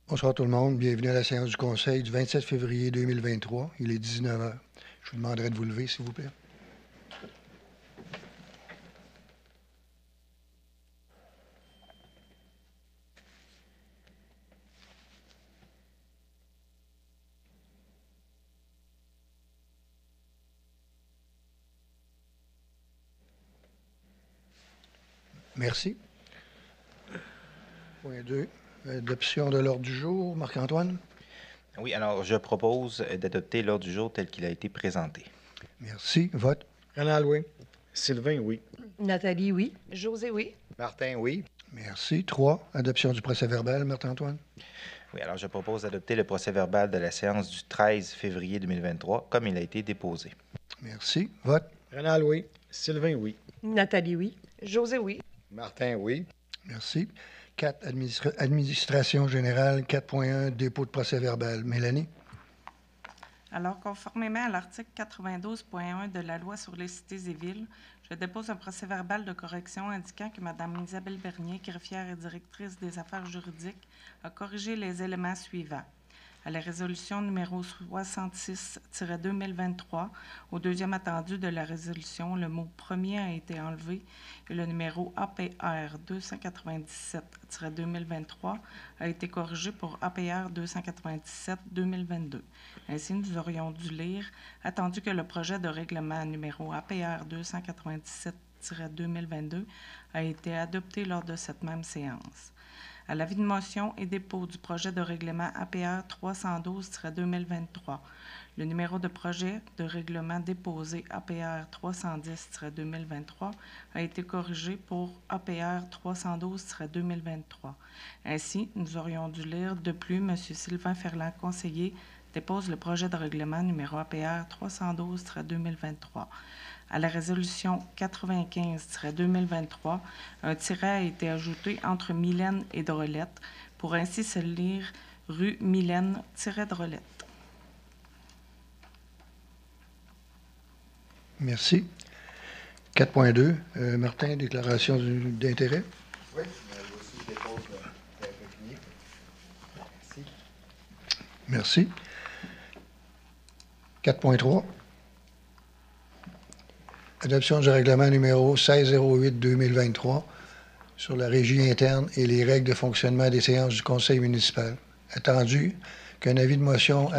Bonsoir tout le monde. Bienvenue à la séance du Conseil du 27 février 2023. Il est 19 heures. Je vous demanderai de vous lever, s'il vous plaît. Merci. Point 2. Adoption de l'ordre du jour. Marc-Antoine? Oui, alors je propose d'adopter l'ordre du jour tel qu'il a été présenté. Merci. Vote. Renal, oui. Sylvain, oui. Nathalie, oui. José, oui. Martin, oui. Merci. 3. Adoption du procès-verbal. Marc-Antoine? Oui, alors je propose d'adopter le procès-verbal de la séance du 13 février 2023 comme il a été déposé. Merci. Vote. Renal, oui. Sylvain, oui. Nathalie, oui. José, oui. Martin, oui. Merci. 4. Administration générale. 4.1. Dépôt de procès-verbal. Mélanie? Alors, conformément à l'article 92.1 de la Loi sur les cités et villes, je dépose un procès-verbal de correction indiquant que Mme Isabelle Bernier, greffière et directrice des affaires juridiques, a corrigé les éléments suivants. À la résolution numéro 66-2023, au deuxième attendu de la résolution, le mot « premier » a été enlevé et le numéro APR 297-2023 a été corrigé pour APR 297-2022. Ainsi, nous aurions dû lire « Attendu que le projet de règlement numéro APR 297-2022 a été adopté lors de cette même séance. » À l'avis de motion et dépôt du projet de règlement APR 312-2023, le numéro de projet de règlement déposé APR 310-2023 a été corrigé pour APR 312-2023. Ainsi, nous aurions dû lire de plus, M. Sylvain Ferland, conseiller, dépose le projet de règlement numéro APR 312-2023. À la résolution 95-2023, un tiret a été ajouté entre Mylène et Drolette pour ainsi se lire rue Mylène-Drolette. Merci. 4.2. Martin, déclaration d'intérêt? Oui, moi aussi, je dépose le Merci. Merci. 4.3. Adoption du règlement numéro 1608-2023 sur la régie interne et les règles de fonctionnement des séances du conseil municipal. Attendu qu'un avis de motion...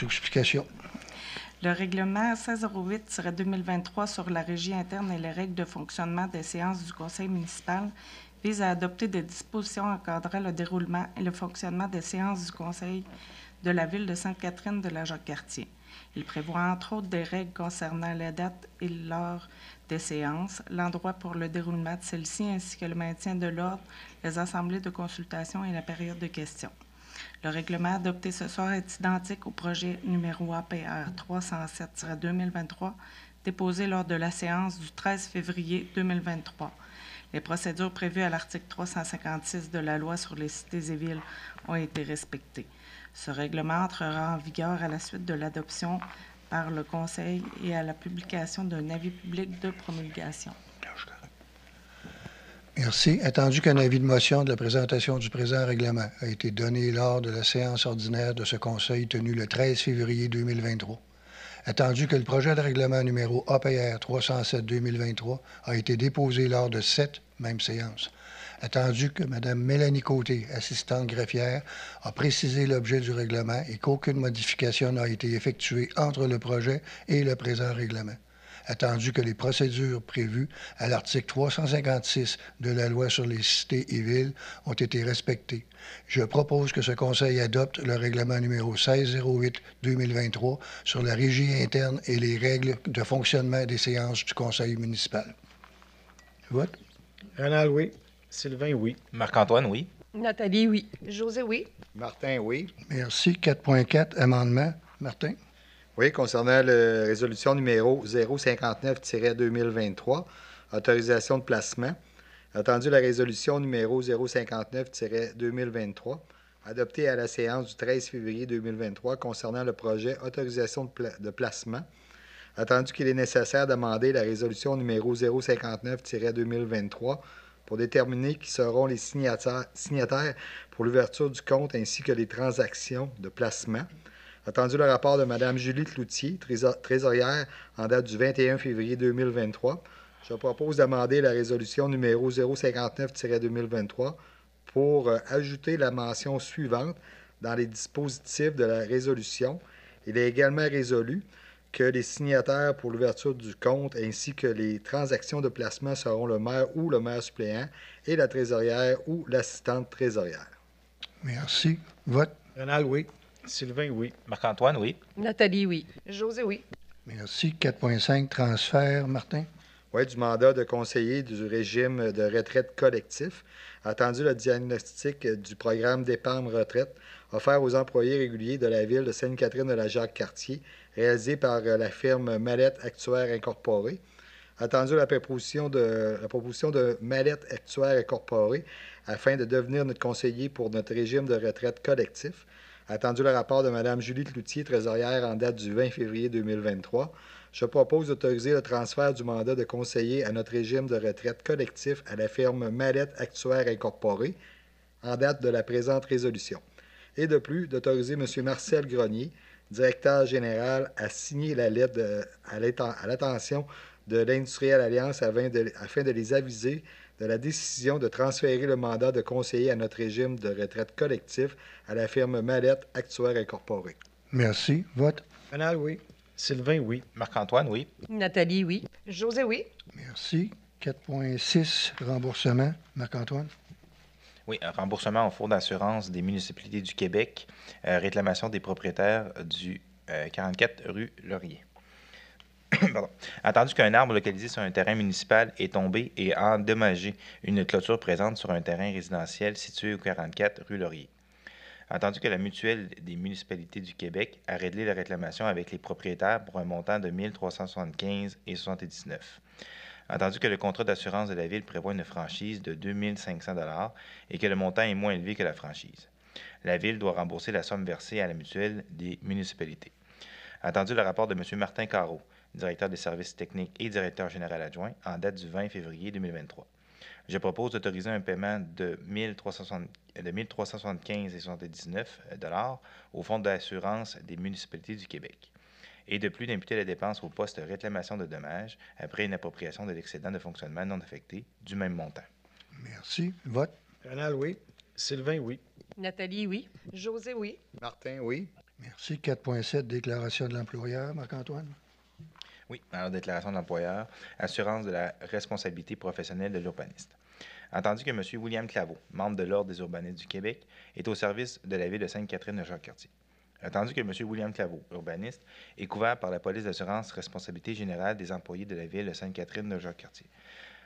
Explication. Le règlement 1608-2023 sur la régie interne et les règles de fonctionnement des séances du conseil municipal vise à adopter des dispositions encadrant le déroulement et le fonctionnement des séances du conseil de la ville de Sainte-Catherine de la Jacques-Cartier. Il prévoit entre autres des règles concernant la date et l'heure des séances, l'endroit pour le déroulement de celles-ci ainsi que le maintien de l'ordre, les assemblées de consultation et la période de questions. Le règlement adopté ce soir est identique au projet numéro APR 307-2023 déposé lors de la séance du 13 février 2023. Les procédures prévues à l'article 356 de la Loi sur les cités et villes ont été respectées. Ce règlement entrera en vigueur à la suite de l'adoption par le Conseil et à la publication d'un avis public de promulgation. Merci. Attendu qu'un avis de motion de la présentation du présent règlement a été donné lors de la séance ordinaire de ce Conseil tenue le 13 février 2023. Attendu que le projet de règlement numéro APR 307-2023 a été déposé lors de cette même séance. Attendu que Mme Mélanie Côté, assistante greffière, a précisé l'objet du règlement et qu'aucune modification n'a été effectuée entre le projet et le présent règlement. Attendu que les procédures prévues à l'article 356 de la Loi sur les cités et villes ont été respectées. Je propose que ce Conseil adopte le règlement numéro 1608-2023 sur la régie interne et les règles de fonctionnement des séances du Conseil municipal. Vote. Renal, oui. Sylvain, oui. Marc-Antoine, oui. Nathalie, oui. José, oui. Martin, oui. Merci. 4.4, amendement. Martin. Oui, concernant la résolution numéro 059-2023, autorisation de placement. Attendu la résolution numéro 059-2023, adoptée à la séance du 13 février 2023 concernant le projet autorisation de placement. Attendu qu'il est nécessaire d'amender la résolution numéro 059-2023 pour déterminer qui seront les signataires pour l'ouverture du compte ainsi que les transactions de placement. Attendu le rapport de Mme Julie Cloutier, trésorière en date du 21 février 2023. Je propose d'amender la résolution numéro 059-2023 pour ajouter la mention suivante dans les dispositifs de la résolution. Il est également résolu que les signataires pour l'ouverture du compte ainsi que les transactions de placement seront le maire ou le maire suppléant et la trésorière ou l'assistante trésorière. Merci. Vote. Rénal, oui. Sylvain, oui. Marc-Antoine, oui. Nathalie, oui. José, oui. Merci. 4.5, transfert. Martin. Oui, du mandat de conseiller du régime de retraite collectif. Attendu le diagnostic du programme d'épargne retraite offert aux employés réguliers de la ville de Sainte-Catherine de la Jacques-Cartier, réalisé par la firme Mallette Actuaire Incorporée. Attendu la proposition de Mallette Actuaire Incorporée afin de devenir notre conseiller pour notre régime de retraite collectif. Attendu le rapport de Mme Julie Cloutier, trésorière en date du 20 février 2023. Je propose d'autoriser le transfert du mandat de conseiller à notre régime de retraite collectif à la firme Mallette Actuaire Incorporée en date de la présente résolution. Et de plus, d'autoriser M. Marcel Grenier, directeur général, à signer la lettre à l'attention de l'Industrielle Alliance afin de les aviser de la décision de transférer le mandat de conseiller à notre régime de retraite collectif à la firme Mallette Actuaire Incorporée. Merci. Vote. Rénal, oui. Sylvain, oui. Marc-Antoine, oui. Nathalie, oui. José, oui. Merci. 4.6, remboursement. Marc-Antoine. Oui, un remboursement au Fonds d'assurance des municipalités du Québec, réclamation des propriétaires du 44 rue Laurier. Pardon. Entendu qu'un arbre localisé sur un terrain municipal est tombé et a endommagé une clôture présente sur un terrain résidentiel situé au 44 rue Laurier. Entendu que la Mutuelle des municipalités du Québec a réglé la réclamation avec les propriétaires pour un montant de 1 375,79 $. Entendu que le contrat d'assurance de la Ville prévoit une franchise de 2 500 $ et que le montant est moins élevé que la franchise. La Ville doit rembourser la somme versée à la Mutuelle des municipalités. Entendu le rapport de M. Martin Carreau, directeur des services techniques et directeur général adjoint, en date du 20 février 2023. Je propose d'autoriser un paiement de 1 375,79 $ au Fonds d'assurance des municipalités du Québec. Et de plus, d'imputer la dépense au poste réclamation de dommages après une appropriation de l'excédent de fonctionnement non affecté du même montant. Merci. Vote. Rénal, oui. Sylvain, oui. Nathalie, oui. José, oui. Martin, oui. Merci. 4.7, déclaration de l'employeur. Marc-Antoine. Oui, alors déclaration de l'employeur, assurance de la responsabilité professionnelle de l'urbaniste. Entendu que M. William Claveau, membre de l'Ordre des urbanistes du Québec, est au service de la Ville de Sainte-Catherine de Jacques-Cartier. Attendu que M. William Claveau, urbaniste, est couvert par la police d'assurance responsabilité générale des employés de la Ville de Sainte-Catherine de Jacques-Cartier.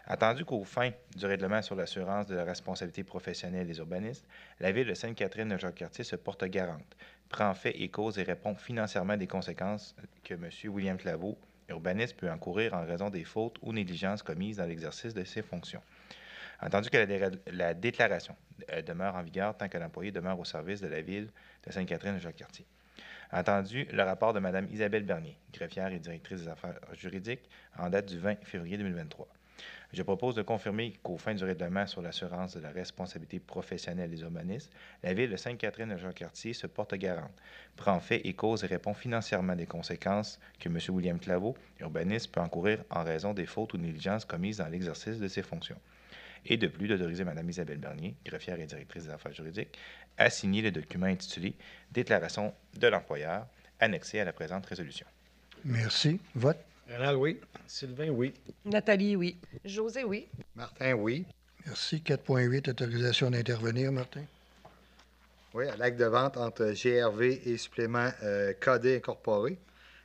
Attendu qu'aux fins du règlement sur l'assurance de la responsabilité professionnelle des urbanistes, la Ville de Sainte-Catherine de Jacques-Cartier se porte garante, prend fait et cause et répond financièrement des conséquences que M. William Claveau, urbaniste, peut encourir en raison des fautes ou négligences commises dans l'exercice de ses fonctions. Entendu que la déclaration demeure en vigueur tant que l'employé demeure au service de la Ville de Sainte-Catherine de Jacques-Cartier. Entendu le rapport de Mme Isabelle Bernier, greffière et directrice des affaires juridiques, en date du 20 février 2023. Je propose de confirmer qu'aux fins du règlement sur l'assurance de la responsabilité professionnelle des urbanistes, la Ville de Sainte-Catherine de Jacques-Cartier se porte garante, prend fait et cause et répond financièrement des conséquences que M. William Claveau, urbaniste, peut encourir en raison des fautes ou négligences commises dans l'exercice de ses fonctions. Et de plus, d'autoriser Mme Isabelle Bernier, greffière et directrice des affaires juridiques, à signer le document intitulé « Déclaration de l'employeur » annexé à la présente résolution. Merci. Vote. Rénal, oui. Sylvain, oui. Nathalie, oui. José, oui. Martin, oui. Merci. 4.8, autorisation d'intervenir. Martin. Oui, à l'acte de vente entre GRV et supplément KD Incorporé.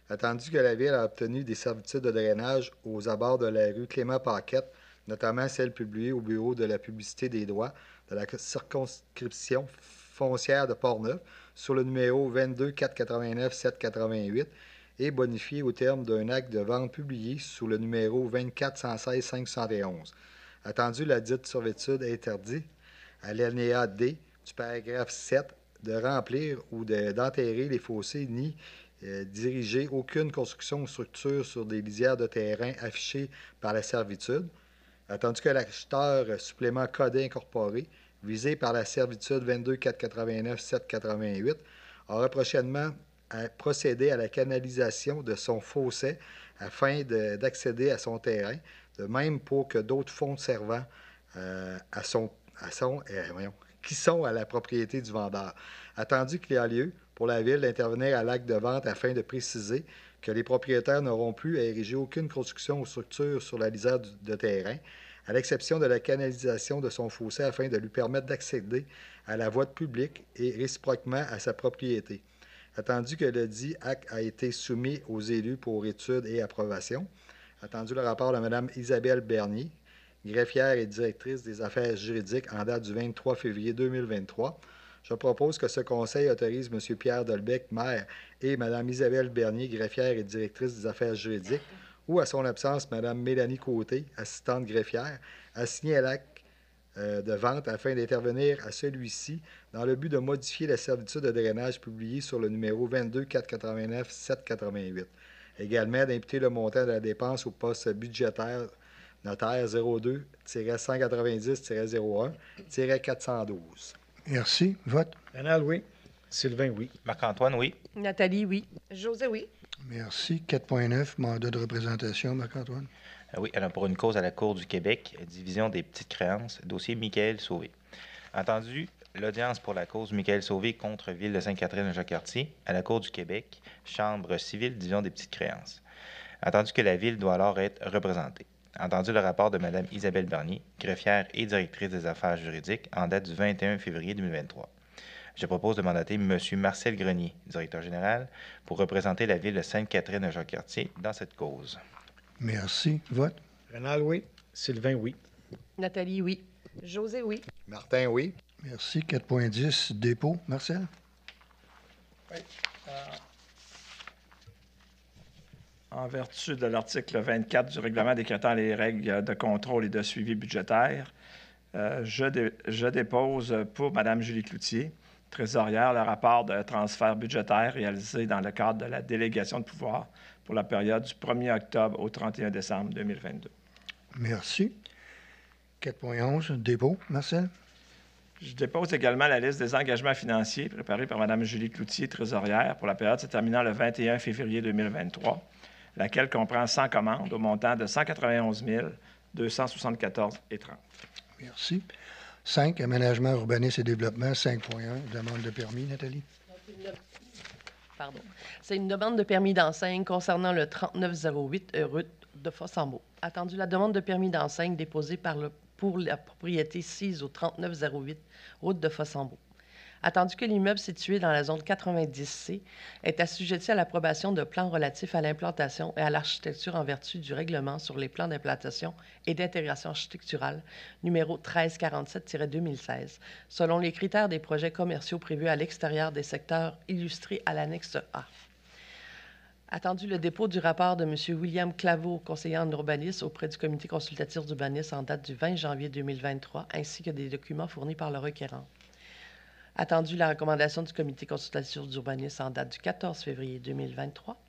Attendu que la Ville a obtenu des servitudes de drainage aux abords de la rue Clément-Paquette, notamment celle publiée au Bureau de la publicité des droits de la circonscription foncière de Portneuf sur le numéro 22 489 788 et bonifiée au terme d'un acte de vente publié sous le numéro 24 116 571. Attendu la dite servitude interdit à l'alinéa D du paragraphe 7 de remplir ou d'enterrer les fossés ni diriger aucune construction ou structure sur des lisières de terrain affichées par la servitude. Attendu que l'acheteur supplément codé incorporé, visé par la servitude 22-489-788, aura prochainement à procéder à la canalisation de son fossé afin d'accéder à son terrain, de même pour que d'autres fonds servant qui sont à la propriété du vendeur. Attendu qu'il y a lieu pour la Ville d'intervenir à l'acte de vente afin de préciser que les propriétaires n'auront plus à ériger aucune construction ou structure sur la lisière de terrain, à l'exception de la canalisation de son fossé afin de lui permettre d'accéder à la voie publique et réciproquement à sa propriété. Attendu que le dit acte a été soumis aux élus pour étude et approbation. Attendu le rapport de Mme Isabelle Bernier, greffière et directrice des affaires juridiques en date du 23 février 2023. Je propose que ce conseil autorise M. Pierre Delbecq, maire, et Mme Isabelle Bernier, greffière et directrice des affaires juridiques, ou à son absence, Mme Mélanie Côté, assistante greffière, à signer l'acte de vente afin d'intervenir à celui-ci dans le but de modifier la servitude de drainage publiée sur le numéro 22-489-788. Également, d'imputer le montant de la dépense au poste budgétaire notaire 02-190-01-412. Merci. Vote. Rénal, oui. Sylvain, oui. Marc-Antoine, oui. Nathalie, oui. José, oui. Merci. 4.9, mandat de représentation, Marc-Antoine. Oui, alors pour une cause à la Cour du Québec, division des petites créances, dossier Michael Sauvé. Entendu, l'audience pour la cause Michael Sauvé contre Ville de Sainte-Catherine-Jacques-Cartier à la Cour du Québec, Chambre civile, division des petites créances. Entendu que la Ville doit alors être représentée. Entendu le rapport de Mme Isabelle Bernier, greffière et directrice des affaires juridiques, en date du 21 février 2023. Je propose de mandater M. Marcel Grenier, directeur général, pour représenter la Ville de Sainte-Catherine-Jacques-Cartier dans cette cause. Merci. Vote. Rénal, oui. Sylvain, oui. Nathalie, oui. José, oui. Martin, oui. Merci. 4.10, dépôt. Marcel? Oui. En vertu de l'article 24 du règlement décrétant les règles de contrôle et de suivi budgétaire, je dépose pour Mme Julie Cloutier, trésorière, le rapport de transfert budgétaire réalisé dans le cadre de la délégation de pouvoir pour la période du 1er octobre au 31 décembre 2022. Merci. 4.11, dépôt. Marcel? Je dépose également la liste des engagements financiers préparés par Mme Julie Cloutier, trésorière, pour la période se terminant le 21 février 2023, laquelle comprend 100 commandes au montant de 191 274,30 $. Merci. 5, aménagement, urbanisme et développement. 5.1, demande de permis. Nathalie? Pardon. C'est une demande de permis d'enseigne concernant le 3908 route de Fossambeau. Attendu la demande de permis d'enseigne déposée pour la propriété sise au 3908 route de Fossambeau. Attendu que l'immeuble situé dans la zone 90C est assujetti à l'approbation de plans relatifs à l'implantation et à l'architecture en vertu du règlement sur les plans d'implantation et d'intégration architecturale numéro 1347-2016, selon les critères des projets commerciaux prévus à l'extérieur des secteurs illustrés à l'annexe A. Attendu le dépôt du rapport de M. William Claveau, conseiller en urbanisme, auprès du comité consultatif d'urbanisme en date du 20 janvier 2023, ainsi que des documents fournis par le requérant. Attendu la recommandation du comité consultatif d'urbanisme en date du 14 février 2023.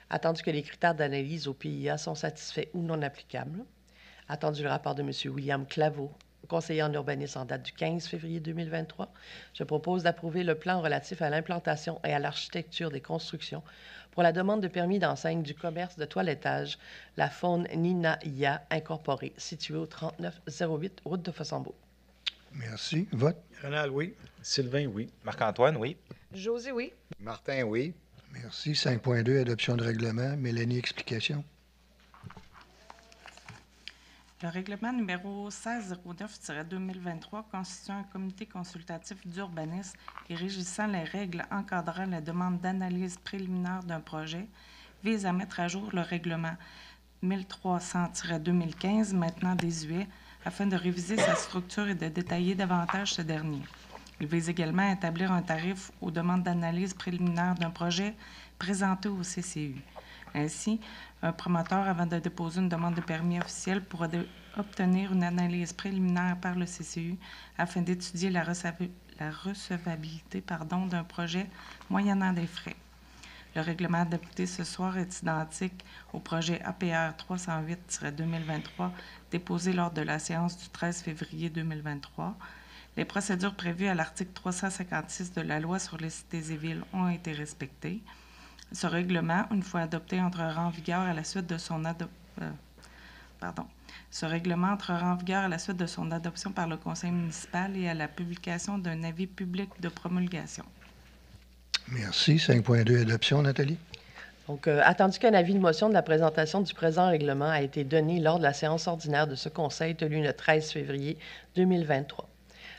Attendu que les critères d'analyse au PIA sont satisfaits ou non applicables. Attendu le rapport de M. William Claveau, conseiller en urbanisme en date du 15 février 2023. Je propose d'approuver le plan relatif à l'implantation et à l'architecture des constructions pour la demande de permis d'enseigne du commerce de toilettage La Faune Nina-Ia Incorporée, situé au 3908 route de Fossambeau. Merci. Vote. Rénal, oui. Sylvain, oui. Marc-Antoine, oui. José, oui. Martin, oui. Merci. 5.2, adoption de règlement. Mélanie, explication. Le règlement numéro 1609-2023 constitue un comité consultatif d'urbanisme et régissant les règles encadrant la demande d'analyse préliminaire d'un projet vise à mettre à jour le règlement 1300-2015, maintenant désuet, afin de réviser sa structure et de détailler davantage ce dernier. Il vise également à établir un tarif aux demandes d'analyse préliminaire d'un projet présenté au CCU. Ainsi, un promoteur, avant de déposer une demande de permis officiel, pourra obtenir une analyse préliminaire par le CCU afin d'étudier la recevabilité d'un projet moyennant des frais. Le règlement adopté ce soir est identique au projet APR 308-2023 déposé lors de la séance du 13 février 2023. Les procédures prévues à l'article 356 de la loi sur les cités et villes ont été respectées. Ce règlement, une fois adopté, entrera en vigueur à la suite de son adoption par le Conseil municipal et à la publication d'un avis public de promulgation. Merci. 5.2, adoption. Nathalie? Donc, attendu qu'un avis de motion de la présentation du présent règlement a été donné lors de la séance ordinaire de ce Conseil tenue le 13 février 2023.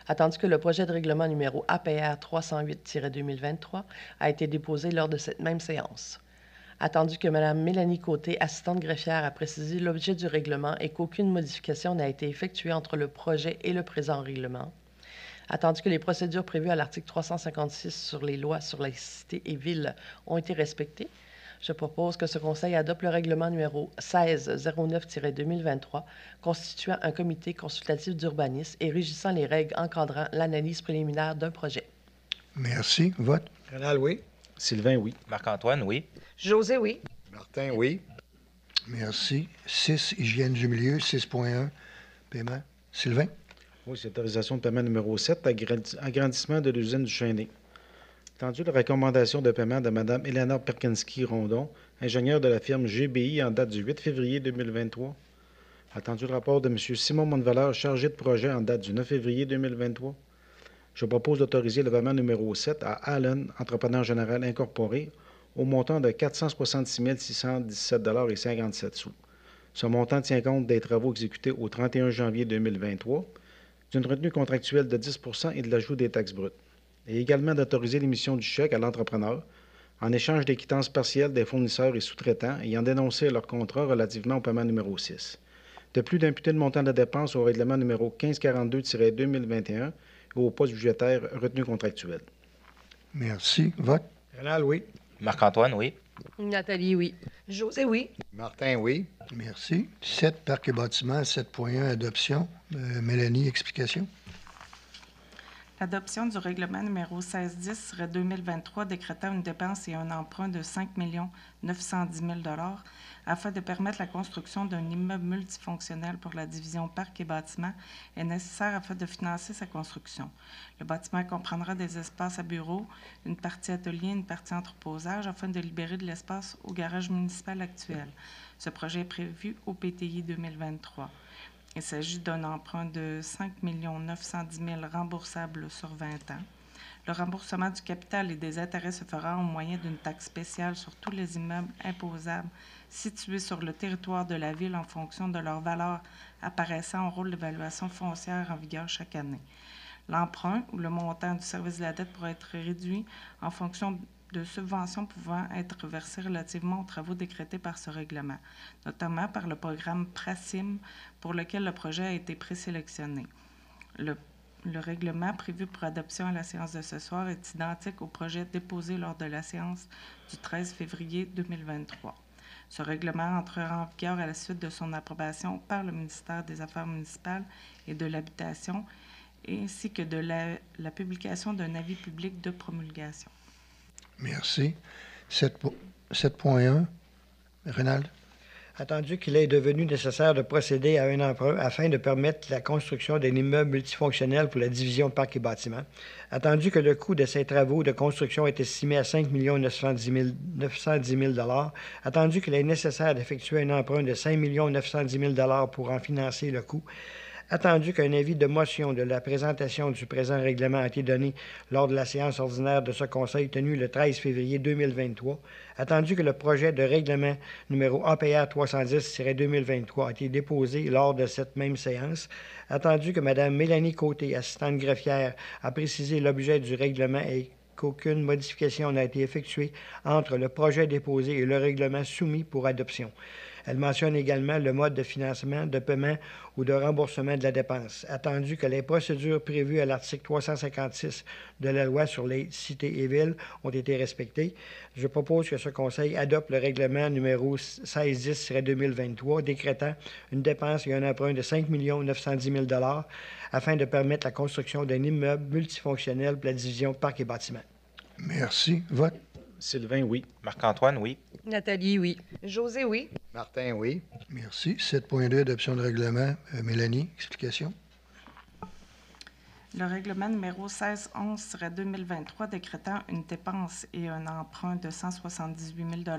Attendu que le projet de règlement numéro APR 308-2023 a été déposé lors de cette même séance. Attendu que Mme Mélanie Côté, assistante greffière, a précisé l'objet du règlement et qu'aucune modification n'a été effectuée entre le projet et le présent règlement. Attendu que les procédures prévues à l'article 356 sur les lois sur les cités et villes ont été respectées, je propose que ce Conseil adopte le règlement numéro 1609-2023 constituant un comité consultatif d'urbanisme et régissant les règles encadrant l'analyse préliminaire d'un projet. Merci. Vote? Rénal, oui. Sylvain, oui. Marc-Antoine, oui. José, oui. Martin, oui. Merci. 6, hygiène du milieu. 6.1, paiement. Sylvain? Oui, c'est autorisation de paiement numéro 7, agrandissement de l'usine du Chêné. Attendu la recommandation de paiement de Mme Eleanor Perkinski-Rondon, ingénieure de la firme GBI en date du 8 février 2023. Attendu le rapport de M. Simon Montevaleur, chargé de projet en date du 9 février 2023. Je propose d'autoriser le paiement numéro 7 à Allen, entrepreneur général incorporé, au montant de 466 617,57 $. Ce montant tient compte des travaux exécutés au 31 janvier 2023, d'une retenue contractuelle de 10 % et de l'ajout des taxes brutes, et également d'autoriser l'émission du chèque à l'entrepreneur en échange des quittances partielles des fournisseurs et sous-traitants ayant dénoncé leur contrat relativement au paiement numéro 6. De plus, d'imputer le montant de dépenses au règlement numéro 1542-2021 et au poste budgétaire retenu contractuel. Merci. Vote? Rénal, oui. Marc-Antoine, oui. Nathalie, oui. José, oui. Martin, oui. Merci. 7, parc et bâtiment. 7.1, adoption. Mélanie, explication? L'adoption du règlement numéro 1610-2023 décrétant une dépense et un emprunt de 5 910 000 $ afin de permettre la construction d'un immeuble multifonctionnel pour la division parcs et bâtiments est nécessaire afin de financer sa construction. Le bâtiment comprendra des espaces à bureaux, une partie atelier, une partie entreposage afin de libérer de l'espace au garage municipal actuel. Ce projet est prévu au PTI 2023. Il s'agit d'un emprunt de 5 910 000 $ remboursable sur 20 ans. Le remboursement du capital et des intérêts se fera au moyen d'une taxe spéciale sur tous les immeubles imposables situés sur le territoire de la Ville en fonction de leur valeur apparaissant au rôle d'évaluation foncière en vigueur chaque année. L'emprunt ou le montant du service de la dette pourra être réduit en fonction de subventions pouvant être versées relativement aux travaux décrétés par ce règlement, notamment par le programme PRACIM pour lequel le projet a été présélectionné. Le règlement prévu pour adoption à la séance de ce soir est identique au projet déposé lors de la séance du 13 février 2023. Ce règlement entrera en vigueur à la suite de son approbation par le ministère des Affaires municipales et de l'Habitation, ainsi que de la publication d'un avis public de promulgation. Merci. 7.1, Rénal? Attendu qu'il est devenu nécessaire de procéder à un emprunt afin de permettre la construction d'un immeuble multifonctionnel pour la division parcs et bâtiments. Attendu que le coût de ces travaux de construction est estimé à 5 910 000 $. Attendu qu'il est nécessaire d'effectuer un emprunt de 5 910 000 $ pour en financer le coût. Attendu qu'un avis de motion de la présentation du présent règlement a été donné lors de la séance ordinaire de ce Conseil tenue le 13 février 2023, attendu que le projet de règlement numéro APR 310-2023 a été déposé lors de cette même séance, attendu que Mme Mélanie Côté, assistante greffière, a précisé l'objet du règlement et qu'aucune modification n'a été effectuée entre le projet déposé et le règlement soumis pour adoption. Elle mentionne également le mode de financement, de paiement ou de remboursement de la dépense, attendu que les procédures prévues à l'article 356 de la loi sur les cités et villes ont été respectées. Je propose que ce Conseil adopte le règlement numéro 1610-2023 décrétant une dépense et un emprunt de 5 910 000 $ afin de permettre la construction d'un immeuble multifonctionnel pour la division parcs et bâtiments. Merci. Vote? Sylvain, oui. Marc-Antoine, oui. Nathalie, oui. José, oui. Martin, oui. Merci. 7.2, adoption de règlement. Mélanie, explication. Le règlement numéro 1611-2023 décrétant une dépense et un emprunt de 178 000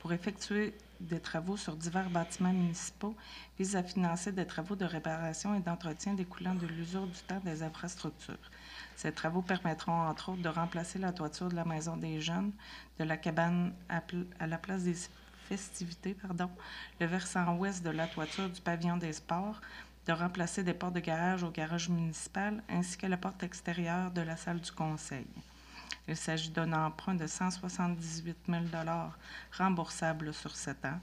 pour effectuer des travaux sur divers bâtiments municipaux vise à financer des travaux de réparation et d'entretien découlant de l'usure du temps des infrastructures. Ces travaux permettront, entre autres, de remplacer la toiture de la Maison des Jeunes, de la cabane à la place des festivités, le versant ouest de la toiture du pavillon des sports, de remplacer des portes de garage au garage municipal, ainsi que la porte extérieure de la salle du conseil. Il s'agit d'un emprunt de 178 000 remboursable sur 7 ans.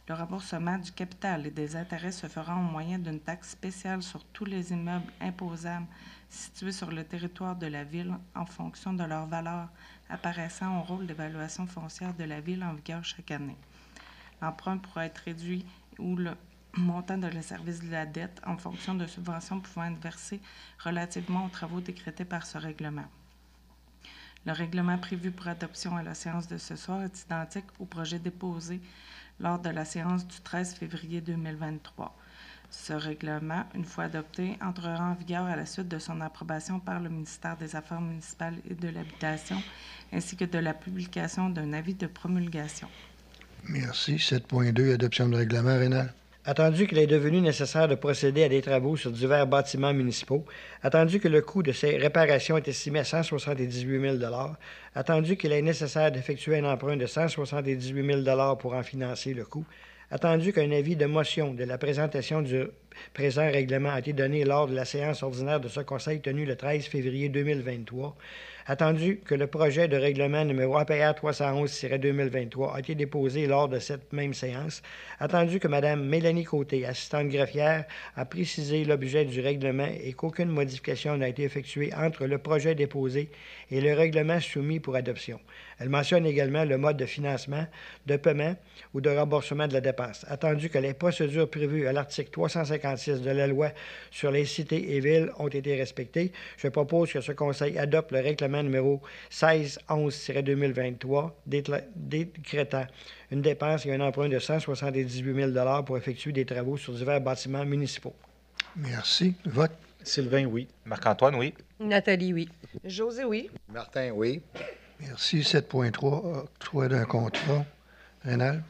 Le remboursement du capital et des intérêts se fera au moyen d'une taxe spéciale sur tous les immeubles imposables situés sur le territoire de la Ville en fonction de leur valeur apparaissant au rôle d'évaluation foncière de la Ville en vigueur chaque année. L'emprunt pourra être réduit ou le montant de le service de la dette en fonction de subventions pouvant être versées relativement aux travaux décrétés par ce règlement. Le règlement prévu pour adoption à la séance de ce soir est identique au projet déposé lors de la séance du 13 février 2023. Ce règlement, une fois adopté, entrera en vigueur à la suite de son approbation par le ministère des Affaires municipales et de l'Habitation, ainsi que de la publication d'un avis de promulgation. Merci. 7.2, adoption de règlement. Rénal. Attendu qu'il est devenu nécessaire de procéder à des travaux sur divers bâtiments municipaux, attendu que le coût de ces réparations est estimé à 178 000 attendu qu'il est nécessaire d'effectuer un emprunt de 178 000 pour en financer le coût, attendu qu'un avis de motion de la présentation du présent règlement a été donné lors de la séance ordinaire de ce Conseil tenue le 13 février 2023, attendu que le projet de règlement numéro APR 311-2023 a été déposé lors de cette même séance, attendu que Mme Mélanie Côté, assistante greffière, a précisé l'objet du règlement et qu'aucune modification n'a été effectuée entre le projet déposé et le règlement soumis pour adoption. Elle mentionne également le mode de financement, de paiement ou de remboursement de la dépense. Attendu que les procédures prévues à l'article 356 de la loi sur les cités et villes ont été respectées, je propose que ce Conseil adopte le règlement numéro 1611-2023 décrétant une dépense et un emprunt de 178 000 pour effectuer des travaux sur divers bâtiments municipaux. Merci. Vote. Sylvain, oui. Marc-Antoine, oui. Nathalie, oui. José, oui. Martin, oui. Merci. 7.3, octroi d'un contrat. Rénal.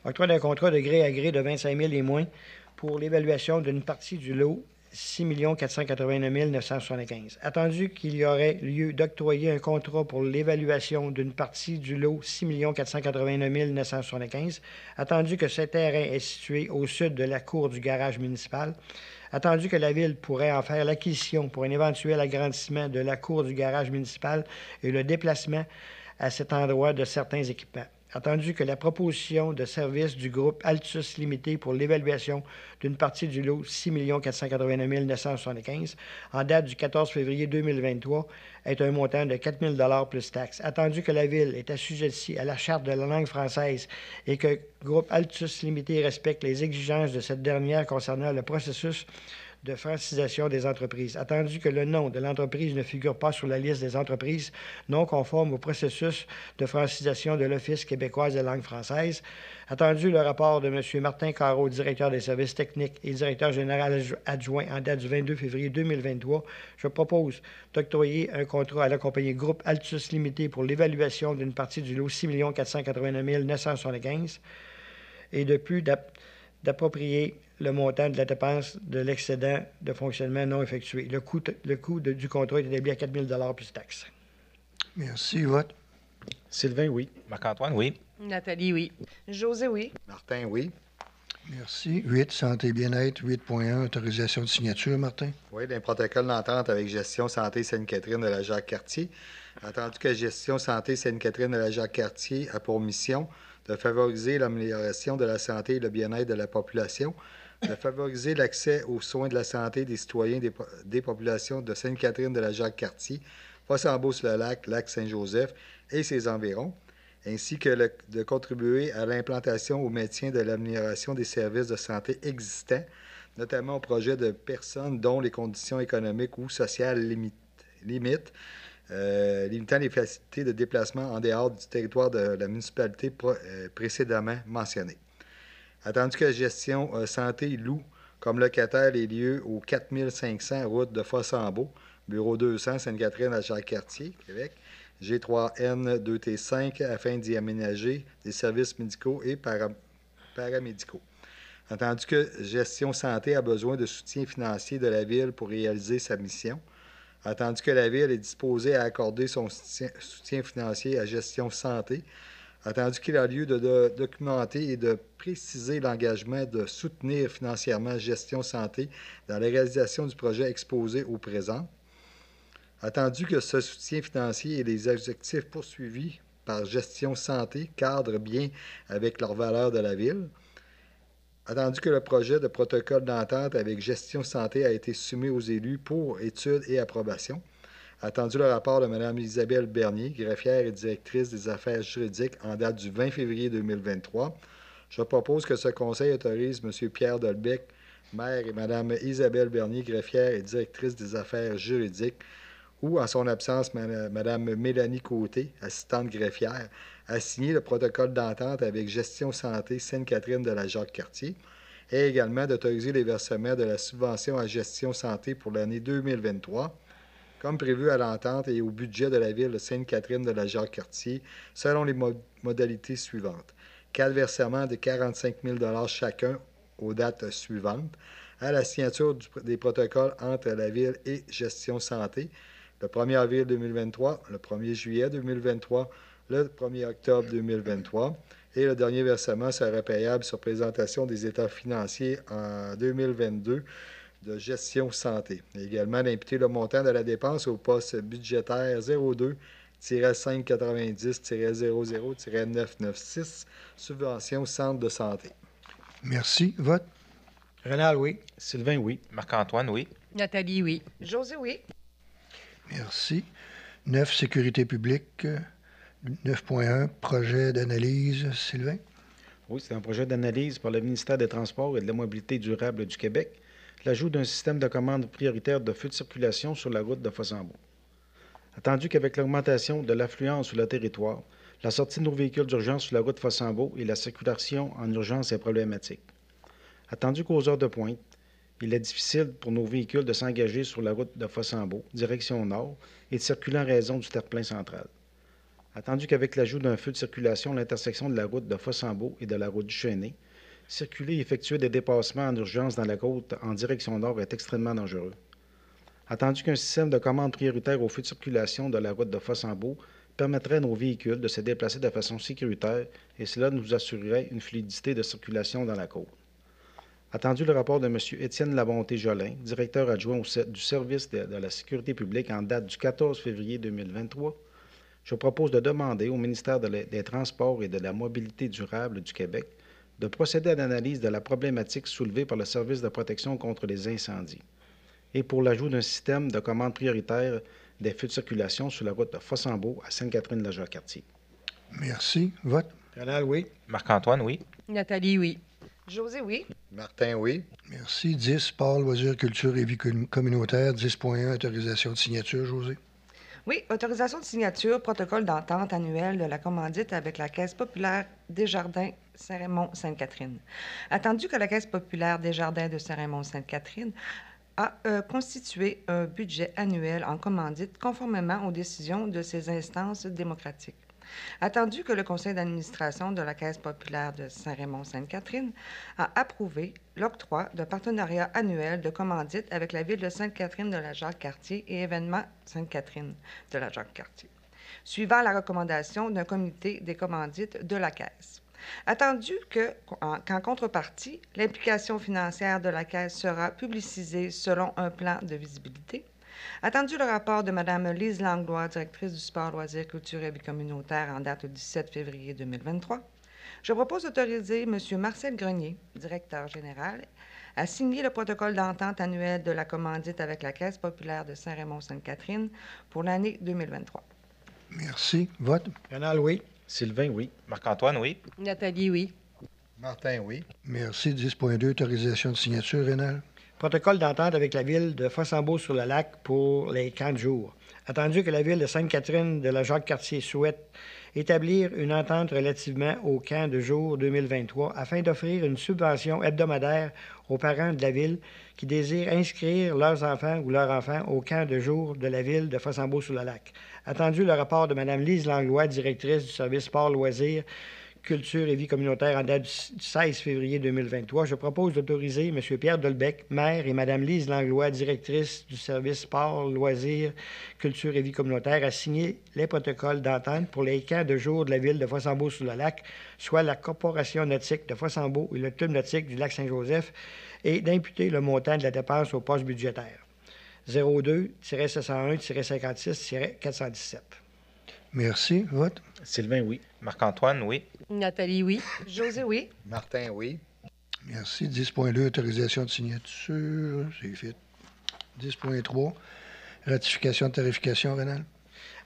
Octroi d'un contrat de gré à gré de 25 000 et moins pour l'évaluation d'une partie du lot 6 489 975. Attendu qu'il y aurait lieu d'octroyer un contrat pour l'évaluation d'une partie du lot 6 489 975, attendu que ce terrain est situé au sud de la cour du garage municipal, attendu que la Ville pourrait en faire l'acquisition pour un éventuel agrandissement de la cour du garage municipal et le déplacement à cet endroit de certains équipements. Attendu que la proposition de service du groupe Altus Limité pour l'évaluation d'une partie du lot 6 489 975 en date du 14 février 2023 est un montant de 4 000 plus taxes. Attendu que la Ville est assujettie à la Charte de la langue française et que le groupe Altus Limité respecte les exigences de cette dernière concernant le processus de francisation des entreprises. Attendu que le nom de l'entreprise ne figure pas sur la liste des entreprises non conformes au processus de francisation de l'Office québécois de langue française. Attendu le rapport de M. Martin Carreau, directeur des services techniques et directeur général adjoint en date du 22 février 2023, je propose d'octroyer un contrat à la compagnie Groupe Altus Limité pour l'évaluation d'une partie du lot 6 489 975 et de plus d'approprier le montant de la dépense de l'excédent de fonctionnement non effectué. Le coût du contrat est établi à 4 000 plus taxes. Merci. Vote. Sylvain, oui. Marc-Antoine, oui. Nathalie, oui. José, oui. Martin, oui. Merci. 8, santé et bien-être. 8.1, autorisation de signature, Martin. Oui, d'un protocole d'entente avec Gestion Santé Sainte-Catherine de la Jacques-Cartier. Attendu que Gestion Santé Sainte-Catherine de la Jacques-Cartier a pour mission de favoriser l'amélioration de la santé et le bien-être de la population, de favoriser l'accès aux soins de la santé des citoyens des populations de Sainte-Catherine de la Jacques-Cartier, Fossambeau-sur-le-Lac, Lac-Saint-Joseph et ses environs, ainsi que de contribuer à l'implantation ou au maintien de l'amélioration des services de santé existants, notamment au projet de personnes dont les conditions économiques ou sociales limitent limitant les facilités de déplacement en dehors du territoire de la municipalité précédemment mentionnée. Attendu que la gestion santé loue comme locataire les lieux au 4500 route de Fossambeau, bureau 200, Sainte-Catherine à Jacques-Cartier, Québec, G3N2T5, afin d'y aménager des services médicaux et paramédicaux. Entendu que Gestion Santé a besoin de soutien financier de la Ville pour réaliser sa mission. Attendu que la Ville est disposée à accorder son soutien financier à Gestion Santé. Attendu qu'il a lieu de documenter et de préciser l'engagement de soutenir financièrement Gestion Santé dans la réalisation du projet exposé au présent. Attendu que ce soutien financier et les objectifs poursuivis par Gestion Santé cadrent bien avec leurs valeurs de la Ville. Attendu que le projet de protocole d'entente avec Gestion Santé a été soumis aux élus pour étude et approbation. Attendu le rapport de Mme Isabelle Bernier, greffière et directrice des affaires juridiques en date du 20 février 2023, je propose que ce conseil autorise M. Pierre Delbecq, maire, et Mme Isabelle Bernier, greffière et directrice des affaires juridiques, ou, en son absence, Mme Mélanie Côté, assistante greffière, à signer le protocole d'entente avec Gestion Santé Sainte-Catherine de la Jacques-Cartier et également d'autoriser les versements de la subvention à Gestion Santé pour l'année 2023, comme prévu à l'entente et au budget de la Ville de Sainte-Catherine de la Jacques-Cartier, selon les modalités suivantes. 4 versements de 45 000 chacun aux dates suivantes, à la signature des protocoles entre la Ville et Gestion Santé, le 1er avril 2023, le 1er juillet 2023, le 1er octobre 2023, et le dernier versement sera payable sur présentation des états financiers en 2022 de Gestion Santé. Également d'imputer le montant de la dépense au poste budgétaire 02-590-00-996, subvention Centre de santé. Merci. Vote. Rénal, oui. Sylvain, oui. Marc-Antoine, oui. Nathalie, oui. José, oui. Merci. 9, sécurité publique. 9.1, projet d'analyse. Sylvain? Oui, c'est un projet d'analyse par le ministère des Transports et de la Mobilité durable du Québec, l'ajout d'un système de commande prioritaire de feux de circulation sur la route de Fossambeau. Attendu qu'avec l'augmentation de l'affluence sur le territoire, la sortie de nos véhicules d'urgence sur la route de Fossambeau et la circulation en urgence est problématique. Attendu qu'aux heures de pointe, il est difficile pour nos véhicules de s'engager sur la route de Fossambeau, direction nord, et de circuler en raison du terre-plein central. Attendu qu'avec l'ajout d'un feu de circulation à l'intersection de la route de Fossambeau et de la route du Chêné, circuler et effectuer des dépassements en urgence dans la côte en direction nord est extrêmement dangereux. Attendu qu'un système de commande prioritaire au feu de circulation de la route de Fossambeau permettrait à nos véhicules de se déplacer de façon sécuritaire et cela nous assurerait une fluidité de circulation dans la côte. Attendu le rapport de M. Étienne Labonté-Jolin, directeur adjoint du service de la sécurité publique en date du 14 février 2023, je propose de demander au ministère des Transports et de la Mobilité durable du Québec de procéder à l'analyse de la problématique soulevée par le Service de protection contre les incendies et pour l'ajout d'un système de commande prioritaire des feux de circulation sur la route de Fossambeau à Sainte-Catherine-de-la-Jacques-Cartier. Merci. Vote. Rénal, oui. Marc-Antoine, oui. Nathalie, oui. José, oui. Martin, oui. Merci. 10, sport, loisirs, culture et vie communautaire. 10.1, autorisation de signature. José? Oui, autorisation de signature, protocole d'entente annuelle de la commandite avec la Caisse populaire Desjardins Saint-Raymond-Sainte-Catherine. Attendu que la Caisse populaire Desjardins de Saint-Raymond-Sainte-Catherine a constitué un budget annuel en commandite conformément aux décisions de ses instances démocratiques. Attendu que le conseil d'administration de la Caisse populaire de Saint-Raymond-Sainte-Catherine a approuvé l'octroi d'un partenariat annuel de commandite avec la ville de Sainte-Catherine de la Jacques-Cartier et événements Sainte-Catherine de la Jacques-Cartier, suivant la recommandation d'un comité des commandites de la Caisse. Attendu qu'en contrepartie, l'implication financière de la Caisse sera publicisée selon un plan de visibilité. Attendu le rapport de Mme Lise Langlois, directrice du sport, loisirs, culture et vie communautaire en date du 17 février 2023, je propose d'autoriser M. Marcel Grenier, directeur général, à signer le protocole d'entente annuel de la commandite avec la Caisse populaire de Saint-Raymond-Sainte-Catherine pour l'année 2023. Merci. Vote. Rénal, oui. Sylvain, oui. Marc-Antoine, oui. Nathalie, oui. Martin, oui. Merci. 10.2, autorisation de signature. Rénal? protocole d'entente avec la Ville de Fossambeau-sur-le-Lac pour les camps de jour. Attendu que la Ville de Sainte-Catherine de la Jacques-Cartier souhaite établir une entente relativement au camp de jour 2023 afin d'offrir une subvention hebdomadaire aux parents de la Ville qui désirent inscrire leurs enfants ou leurs enfants au camp de jour de la Ville de Fossambeau-sur-le-Lac. Attendu le rapport de Mme Lise Langlois, directrice du service sport, loisirs, culture et vie communautaire en date du 16 février 2023, je propose d'autoriser M. Pierre Dolbec, maire, et Mme Lise Langlois, directrice du service sport, loisirs, culture et vie communautaire, à signer les protocoles d'entente pour les camps de jour de la Ville de Fossambeau-sur-le-Lac, soit la Corporation nautique de Fossambeau et le Club nautique du Lac-Saint-Joseph, et d'imputer le montant de la dépense au poste budgétaire. 02-701-56-417. Merci. Vote. Sylvain, oui. Marc-Antoine, oui. Nathalie, oui. José, oui. Martin, oui. Merci. 10.2, autorisation de signature. C'est fait. 10.3, ratification de tarification, Rénal.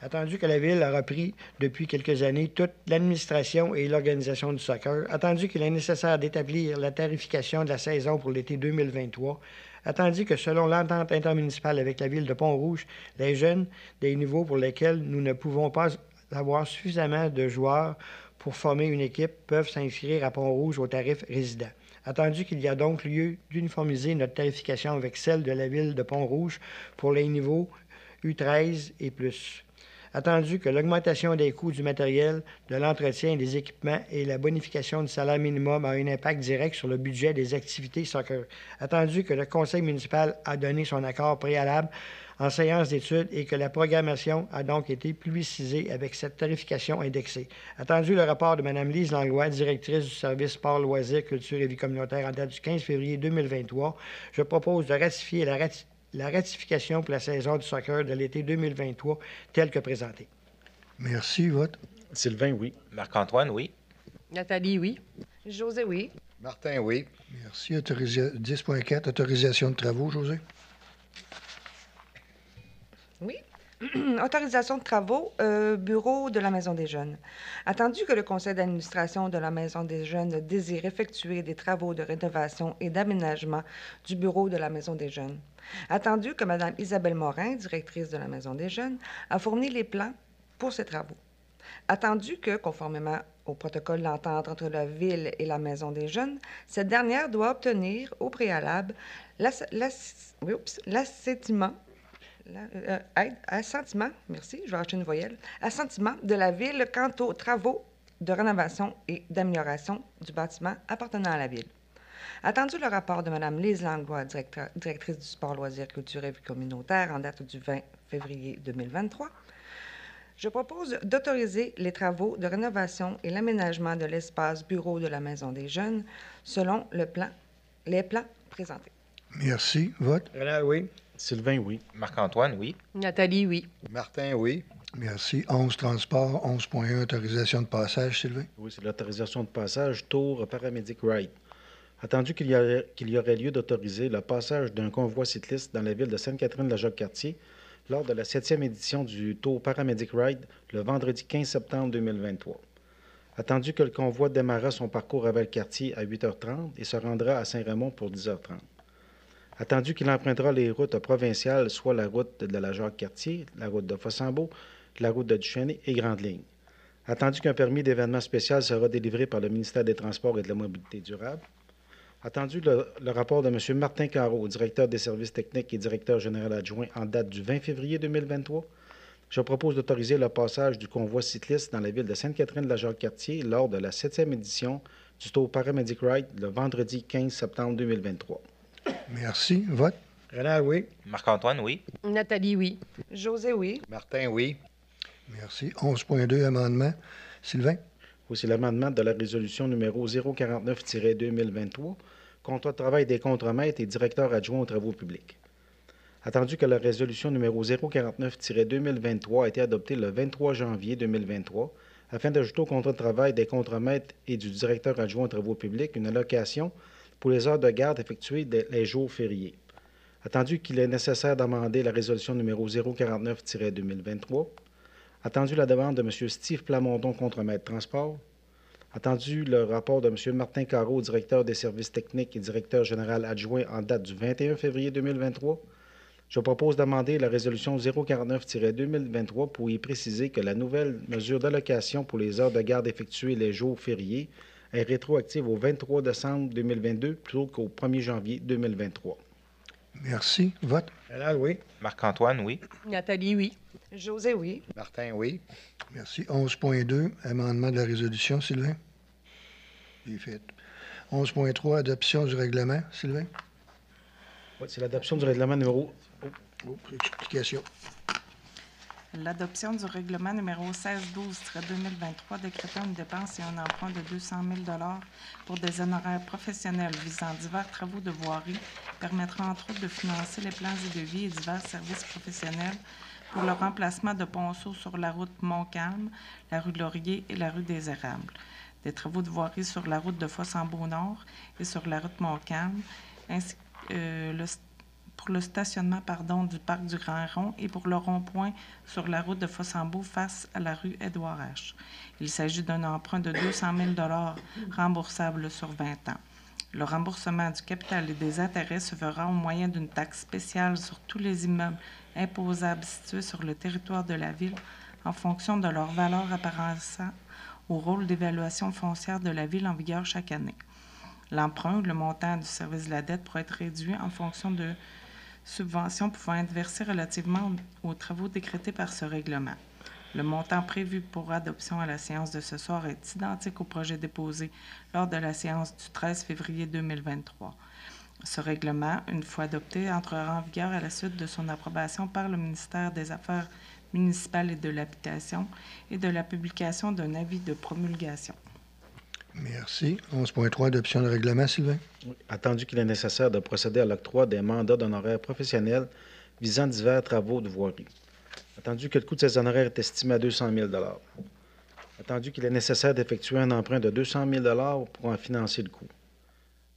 Attendu que la Ville a repris depuis quelques années toute l'administration et l'organisation du soccer, attendu qu'il est nécessaire d'établir la tarification de la saison pour l'été 2023, attendu que selon l'entente intermunicipale avec la Ville de Pont-Rouge, les jeunes des niveaux pour lesquels nous ne pouvons pas avoir suffisamment de joueurs pour former une équipe peuvent s'inscrire à Pont-Rouge au tarif résident. Attendu qu'il y a donc lieu d'uniformiser notre tarification avec celle de la Ville de Pont-Rouge pour les niveaux U13 et plus. Attendu que l'augmentation des coûts du matériel, de l'entretien des équipements et la bonification du salaire minimum a un impact direct sur le budget des activités soccer. Attendu que le conseil municipal a donné son accord préalable en séance d'études et que la programmation a donc été publicisée avec cette tarification indexée. Attendu le rapport de Mme Lise Langlois, directrice du service sport, loisirs, culture et vie communautaire en date du 15 février 2023, je propose de ratifier la ratification pour la saison du soccer de l'été 2023 telle que présentée. Merci. Vote. Sylvain, oui. Marc-Antoine, oui. Nathalie, oui. José, oui. Martin, oui. Merci. 10.4, autorisation de travaux, José. Oui. Autorisation de travaux, bureau de la Maison des Jeunes. Attendu que le conseil d'administration de la Maison des Jeunes désire effectuer des travaux de rénovation et d'aménagement du bureau de la Maison des Jeunes. Attendu que Mme Isabelle Morin, directrice de la Maison des Jeunes, a fourni les plans pour ces travaux. Attendu que, conformément au protocole d'entente entre la Ville et la Maison des Jeunes, cette dernière doit obtenir au préalable l'assentiment merci, je vais acheter une voyelle, assentiment de la Ville quant aux travaux de rénovation et d'amélioration du bâtiment appartenant à la Ville. Attendu le rapport de Mme Lise Langlois, directrice du sport, loisirs, culture et vie communautaire en date du 20 février 2023, je propose d'autoriser les travaux de rénovation et l'aménagement de l'espace bureau de la Maison des Jeunes selon les plans présentés. Merci. Vote. Rénal, oui. Sylvain, oui. Marc-Antoine, oui. Nathalie, oui. Martin, oui. Merci. 11, transport. 11.1, autorisation de passage, Sylvain. Oui, c'est l'autorisation de passage Tour Paramédic Ride. Attendu qu'il y aurait lieu d'autoriser le passage d'un convoi cycliste dans la ville de Sainte-Catherine-de-la-Jacques-Cartier lors de la 7e édition du Tour Paramédic Ride le vendredi 15 septembre 2023. Attendu que le convoi démarra son parcours à Valcartier à 8h30 et se rendra à Saint-Raymond pour 10h30. Attendu qu'il empruntera les routes provinciales, soit la route de la Jacques-Cartier, la route de Fossambeau, la route de Duchesnay et Grande Ligne. Attendu qu'un permis d'événement spécial sera délivré par le ministère des Transports et de la Mobilité durable. Attendu le rapport de M. Martin Carreau, directeur des services techniques et directeur général adjoint en date du 20 février 2023, je propose d'autoriser le passage du convoi cycliste dans la ville de Sainte-Catherine-de-la-Jacques-Cartier lors de la 7e édition du Tour Paramédic Ride le vendredi 15 septembre 2023. Merci. Vote. Rénal, oui. Marc-Antoine, oui. Nathalie, oui. José, oui. Martin, oui. Merci. 11.2, amendement. Sylvain. Oui, c'est l'amendement de la résolution numéro 049-2023, contrat de travail des contremaîtres et directeurs adjoints aux travaux publics. Attendu que la résolution numéro 049-2023 a été adoptée le 23 janvier 2023, afin d'ajouter au contrat de travail des contremaîtres et du directeur adjoint aux travaux publics une allocation pour les heures de garde effectuées les jours fériés. Attendu qu'il est nécessaire d'amender la résolution numéro 049-2023. Attendu la demande de M. Steve Plamondon, contremaître transport. Attendu le rapport de M. Martin Carreau, directeur des services techniques et directeur général adjoint en date du 21 février 2023, je propose d'amender la résolution 049-2023 pour y préciser que la nouvelle mesure d'allocation pour les heures de garde effectuées les jours fériés est rétroactive au 23 décembre 2022 plutôt qu'au 1er janvier 2023. Merci. Vote. Donald, oui. Marc-Antoine, oui. Nathalie, oui. José, oui. Martin, oui. Merci. 11.2, amendement de la résolution, Sylvain. C'est fait. 11.3, adoption du règlement, Sylvain. Oui, c'est l'adoption du règlement numéro... Explication. L'adoption du règlement numéro 1612-2023 décrétant une dépense et un emprunt de 200 000 pour des honoraires professionnels visant divers travaux de voirie permettra entre autres de financer les plans et devis et divers services professionnels pour le remplacement de ponceaux sur la route Montcalm, la rue Laurier et la rue des Érables, des travaux de voirie sur la route de Fossambeau-Nord et sur la route Montcalm, ainsi que pour le stationnement du parc du Grand Rond et pour le rond-point sur la route de Fossambeau face à la rue Édouard H. Il s'agit d'un emprunt de 200 000 remboursable sur 20 ans. Le remboursement du capital et des intérêts se fera au moyen d'une taxe spéciale sur tous les immeubles imposables situés sur le territoire de la Ville en fonction de leur valeur apparaissant au rôle d'évaluation foncière de la Ville en vigueur chaque année. L'emprunt ou le montant du service de la dette pourra être réduit en fonction de subventions pouvant être versées relativement aux travaux décrétés par ce règlement. Le montant prévu pour adoption à la séance de ce soir est identique au projet déposé lors de la séance du 13 février 2023. Ce règlement, une fois adopté, entrera en vigueur à la suite de son approbation par le ministère des Affaires municipales et de l'Habitation et de la publication d'un avis de promulgation. Merci. 11.3, adoption du règlement, Sylvain. Oui. Attendu qu'il est nécessaire de procéder à l'octroi des mandats d'honoraires professionnels visant divers travaux de voirie. Attendu que le coût de ces honoraires est estimé à 200 000 Attendu qu'il est nécessaire d'effectuer un emprunt de 200 000 pour en financer le coût.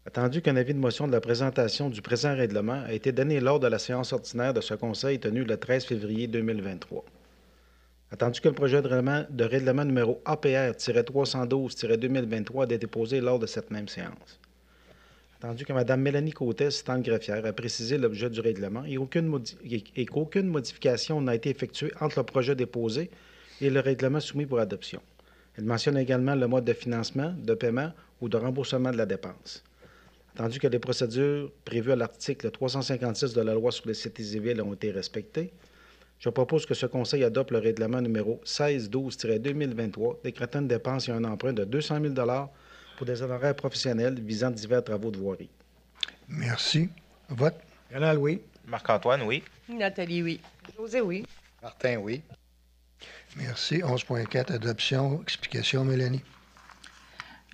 Attendu qu'un avis de motion de la présentation du présent règlement a été donné lors de la séance ordinaire de ce Conseil tenue le 13 février 2023. Attendu que le projet de règlement numéro APR-312-2023 a été déposé lors de cette même séance. Attendu que Mme Mélanie Côté, assistante greffière, a précisé l'objet du règlement et qu'aucune modification n'a été effectuée entre le projet déposé et le règlement soumis pour adoption. Elle mentionne également le mode de financement, de paiement ou de remboursement de la dépense. Attendu que les procédures prévues à l'article 356 de la loi sur les cités civiles ont été respectées, je propose que ce Conseil adopte le règlement numéro 1612-2023 décrétant une dépense et un emprunt de 200 000 pour des honoraires professionnels visant divers travaux de voirie. Merci. Vote. Donald, oui. Marc-Antoine, oui. Nathalie, oui. José, oui. Martin, oui. Merci. 11.4, adoption. Explication, Mélanie.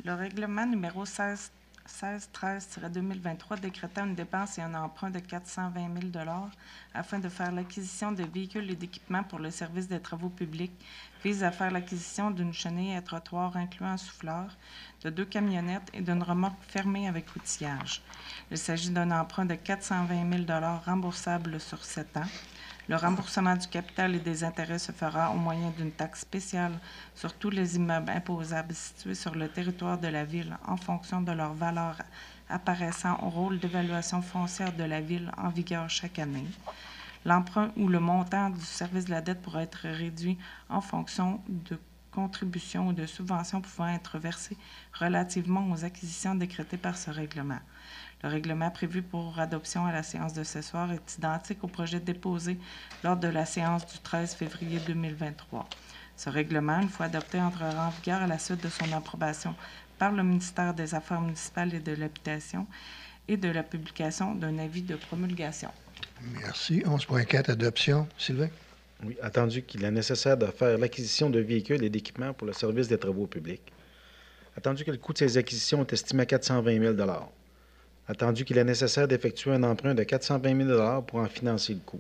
Le règlement numéro 1613-2023 décrétant une dépense et un emprunt de 420 000 afin de faire l'acquisition de véhicules et d'équipements pour le service des travaux publics vise à faire l'acquisition d'une chenille à trottoir incluant un souffleur, de 2 camionnettes et d'une remorque fermée avec outillage. Il s'agit d'un emprunt de 420 000 remboursable sur 7 ans. Le remboursement du capital et des intérêts se fera au moyen d'une taxe spéciale sur tous les immeubles imposables situés sur le territoire de la Ville en fonction de leur valeur apparaissant au rôle d'évaluation foncière de la Ville en vigueur chaque année. L'emprunt ou le montant du service de la dette pourra être réduit en fonction de contributions ou de subventions pouvant être versées relativement aux acquisitions décrétées par ce règlement. Le règlement prévu pour adoption à la séance de ce soir est identique au projet déposé lors de la séance du 13 février 2023. Ce règlement, une fois adopté, entrera en vigueur à la suite de son approbation par le ministère des Affaires municipales et de l'Habitation et de la publication d'un avis de promulgation. Merci. 11.4, adoption. Sylvain. Oui, attendu qu'il est nécessaire de faire l'acquisition de véhicules et d'équipements pour le service des travaux publics. Attendu que le coût de ces acquisitions est estimé à 420 000 attendu qu'il est nécessaire d'effectuer un emprunt de 420 000 pour en financer le coût.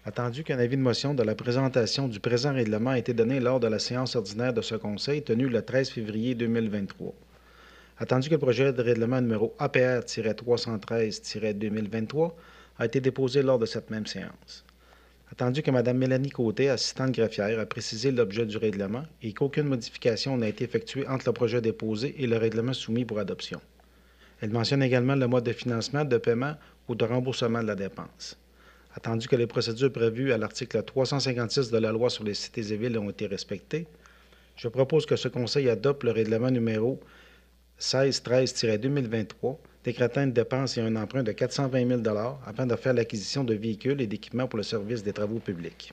Attendu qu'un avis de motion de la présentation du présent règlement a été donné lors de la séance ordinaire de ce Conseil tenue le 13 février 2023. Attendu que le projet de règlement numéro APR-313-2023 a été déposé lors de cette même séance. Attendu que Mme Mélanie Côté, assistante greffière, a précisé l'objet du règlement et qu'aucune modification n'a été effectuée entre le projet déposé et le règlement soumis pour adoption. Elle mentionne également le mode de financement, de paiement ou de remboursement de la dépense. Attendu que les procédures prévues à l'article 356 de la loi sur les cités et villes ont été respectées, je propose que ce Conseil adopte le règlement numéro 1613-2023, décrétant une dépense et un emprunt de 420 000 afin de faire l'acquisition de véhicules et d'équipements pour le service des travaux publics.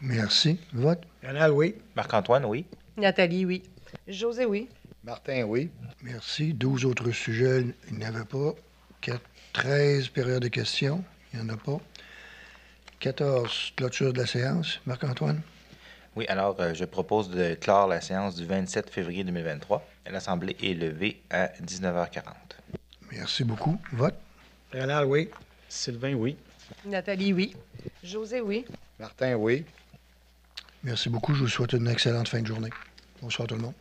Merci. Vote. Rénal, oui. Marc-Antoine, oui. Nathalie, oui. José, oui. Martin, oui. Merci. 12 autres sujets, il n'y en avait pas. 13 périodes de questions, il n'y en a pas. 14, clôture de la séance. Marc-Antoine? Oui, alors je propose de clore la séance du 27 février 2023. L'Assemblée est levée à 19h40. Merci beaucoup. Vote. Rénal, oui. Sylvain, oui. Nathalie, oui. José, oui. Martin, oui. Merci beaucoup. Je vous souhaite une excellente fin de journée. Bonsoir tout le monde.